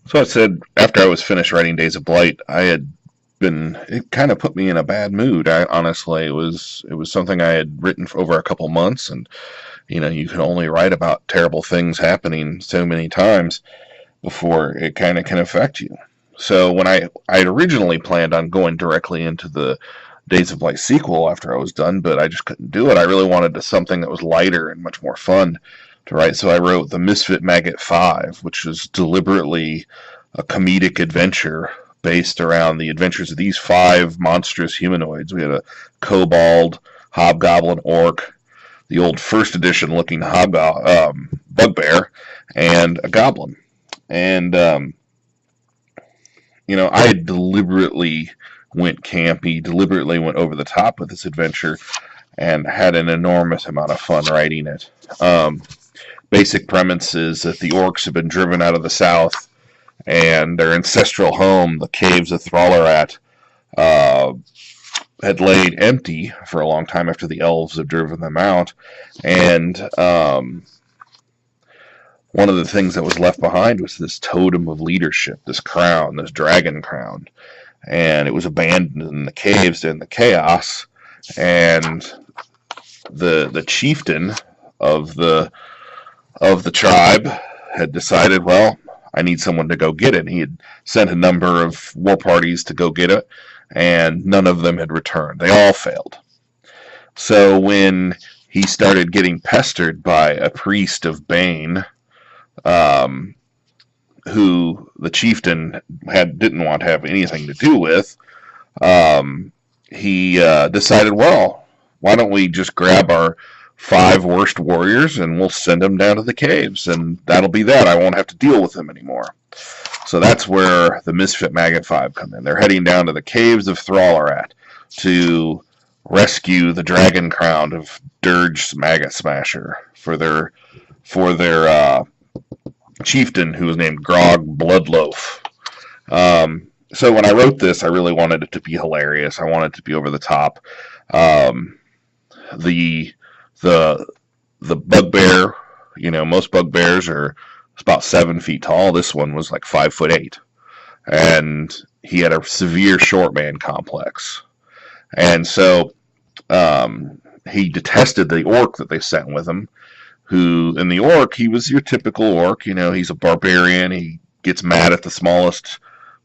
So I said after I was finished writing Days of Blight, it kind of put me in a bad mood. I honestly, it was something I had written for over a couple months, and you can only write about terrible things happening so many times before it kind of can affect you. So when I had originally planned on going directly into the Days of Blight sequel after I was done, but I just couldn't do it. I really wanted something that was lighter and much more fun to write, so I wrote the Misfit Maggot 5, which was deliberately a comedic adventure based around the adventures of these five monstrous humanoids. We had a kobold, hobgoblin, orc, the old first edition looking bugbear, and a goblin. And I deliberately went campy, deliberately went over the top with this adventure, and had an enormous amount of fun writing it. Basic premise is that the orcs have been driven out of the south, and their ancestral home, the caves of Thralarat, had laid empty for a long time after the elves had driven them out. And one of the things that was left behind was this totem of leadership, this crown, this dragon crown. And it was abandoned in the caves in the chaos. And the chieftain of the tribe had decided, well, I need someone to go get it. He had sent a number of war parties to go get it, and none of them had returned. They all failed. So when he started getting pestered by a priest of Bane, who the chieftain didn't want to have anything to do with, he decided, well, why don't we just grab our 5 worst warriors and we'll send them down to the caves, and that'll be that. I won't have to deal with them anymore. So that's where the Misfit Maggot 5 come in. They're heading down to the caves of Thralarat to rescue the dragon crown of Dirge's Maggot Smasher for their chieftain, who was named Grog Bloodloaf. So when I wrote this, I really wanted it to be hilarious. I wanted it to be over the top. The bugbear, most bugbears are about 7 feet tall. This one was like 5'8", and he had a severe short man complex. And so he detested the orc that they sent with him. In the orc, he was your typical orc. He's a barbarian. He gets mad at the smallest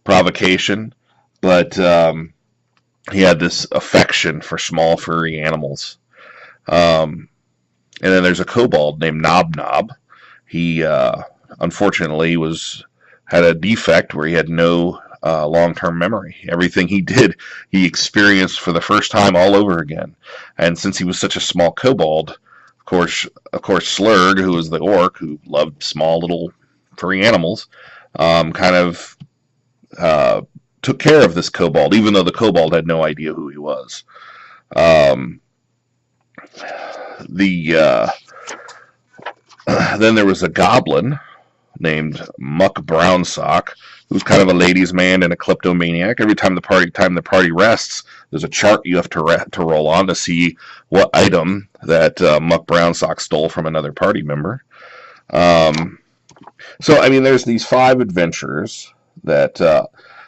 provocation, but he had this affection for small furry animals. And then there's a kobold named Nob Nob. He unfortunately had a defect where he had no long-term memory. Everything he did, he experienced for the first time all over again. And since he was such a small kobold, of course, Slurg, who was the orc who loved small little furry animals, kind of took care of this kobold, even though the kobold had no idea who he was. Then there was a goblin named Muck Brownsock, who's kind of a ladies' man and a kleptomaniac. Every time the party rests, there's a chart you have to roll on to see what item that Muck Brownsock stole from another party member. So I mean, there's these 5 adventurers that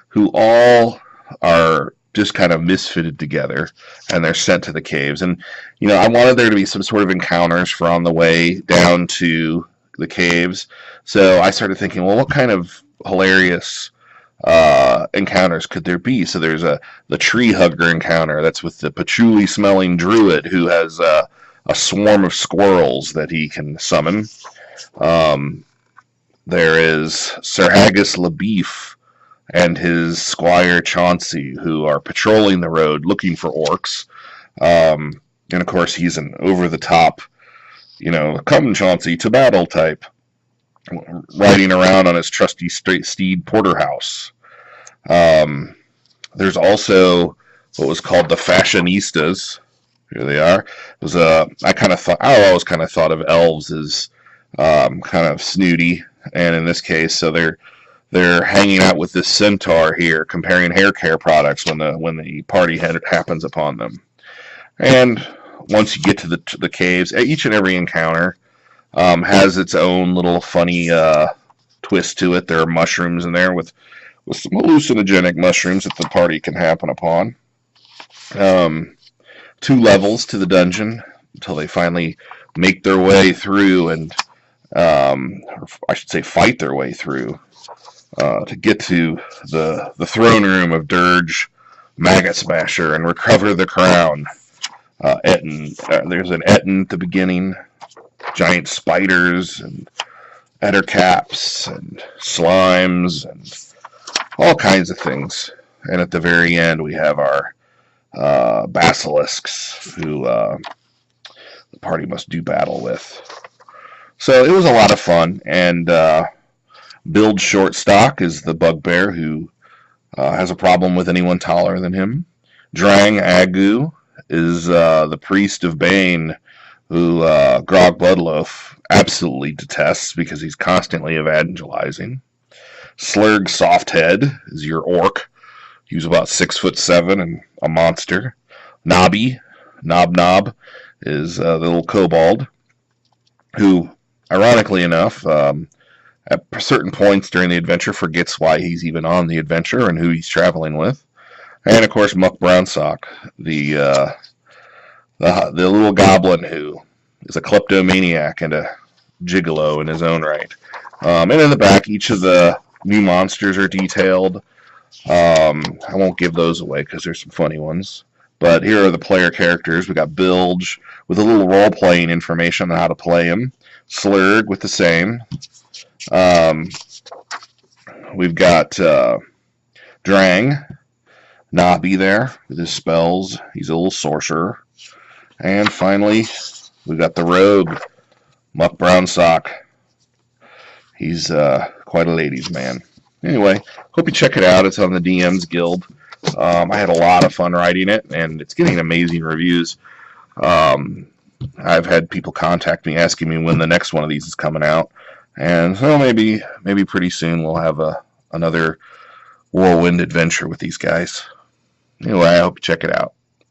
who all are just kind of misfitted together, and they're sent to the caves. And I wanted there to be some sort of encounters for on the way down to the caves. So I started thinking, well, what kind of hilarious encounters could there be? So there's the tree hugger encounter. That's with the patchouli smelling druid who has a swarm of squirrels that he can summon. There is Sir Haggis LaBeef and his squire Chauncey, who are patrolling the road looking for orcs. And of course, he's an over-the-top, come Chauncey to battle type, riding around on his trusty steed Porterhouse. There's also what was called the Fashionistas. Here they are. I always kind of thought of elves as kind of snooty, and in this case, so they're hanging out with this centaur here, comparing hair care products when the party happens upon them. And once you get to the caves, each and every encounter has its own little funny twist to it. There are mushrooms in there with some hallucinogenic mushrooms that the party can happen upon. 2 levels to the dungeon until they finally make their way through and, or I should say, fight their way through to get to the throne room of Dirge Maggot Smasher and recover the crown. There's an Etten at the beginning, giant spiders and ettercaps and slimes and all kinds of things. And at the very end, we have our basilisks who the party must do battle with. So it was a lot of fun. And Build Shortstock is the bugbear who has a problem with anyone taller than him. Drang Agu is the priest of Bane who Grog Bloodloaf absolutely detests because he's constantly evangelizing. Slurg Softhead is your orc. He was about 6'7" and a monster. Nobby, Nob, is the little kobold who, ironically enough, at certain points during the adventure forgets why he's even on the adventure and who he's traveling with. And of course, Muck Brownsock, the little goblin who is a kleptomaniac and a gigolo in his own right. And in the back, each of the new monsters are detailed. I won't give those away because there's some funny ones. But here are the player characters. We got Bilge with a little role-playing information on how to play him. Slurg with the same. We've got Drang, Nobby there with his spells. He's a little sorcerer. And finally, we've got the rogue, Muck Brownsock. He's quite a ladies' man. Anyway, hope you check it out. It's on the DM's Guild. I had a lot of fun writing it, and it's getting amazing reviews. I've had people contact me asking me when the next one of these is coming out. And so maybe pretty soon we'll have another whirlwind adventure with these guys. Anyway, I hope you check it out.